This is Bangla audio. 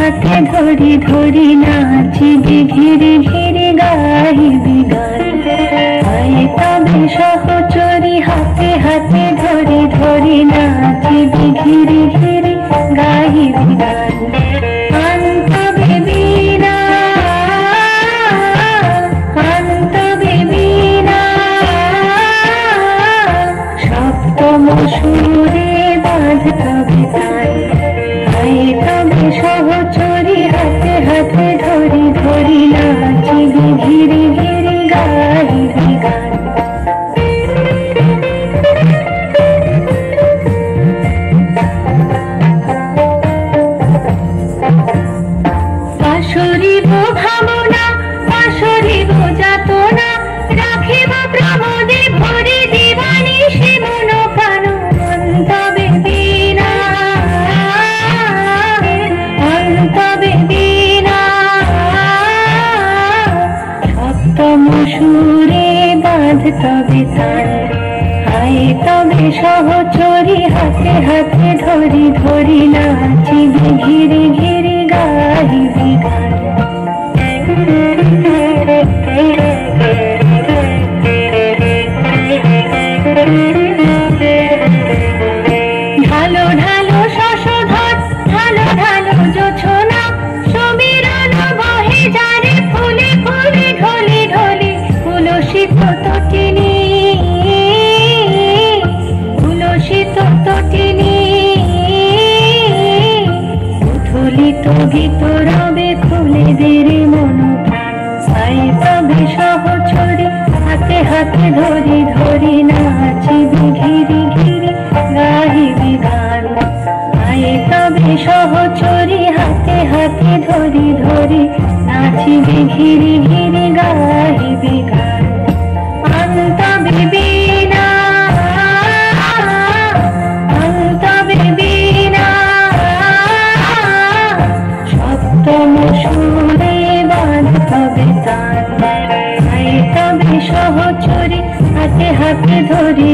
হাতে ধরি ধরি নাচিবি ঘিরি ঘিরি গাহিবি গান। আয় তবে সহচরি হাতে হাতে ধরি ধরি নাচিবি ঘিরি ঘিরি গাহিবি গান। আনতবে বীণা আনতবে বীণা সপ্তম সুরে বাজতবে তান। আয় তবে সহচরি হাতে হাতে ধরি ধরি নাচিবি ঘিরি ঘিরি গাহিবি গান। পাশরিব ভাবনা পাশরিব যাতনা রাখিব প্রমোদে ভরি দিবানি শিবন প্রাণ। অন্তবে বীণা অন্তবে বীণা সপ্তম সুরে বাজতবে তান। আয় তবে সহচরি হাতে হাতে ধরি ধরি নাচিবি ঘিরি ঘিরি গাহিবি গান। ঢালো ঢালো শশধর ঢালো ঢালো জোছনা সমীরণ বহে যারে ফুলে ফুলে ঢলে ঢলে। কুলসিত তটিনী কুলসিত তটিনী উথলিত গীত রবে খুলে দেরে মন প্রাণ। আয় তবে সহচরি হাতে হাতে ধরি ধরি নাচিবি ঘিরি ঘিরি গাহিবি গান। আয় তবে সহচরি হাতে হাতে ধরি ধরি নাচিবি ঘিরি ঘিরি গাহিবি গান। অন্তবে বীণা অন্তবে বীণা সপ্তম সুরে বাজতবে তান। আয় তবে সহচরি হাতে হাতে ধরি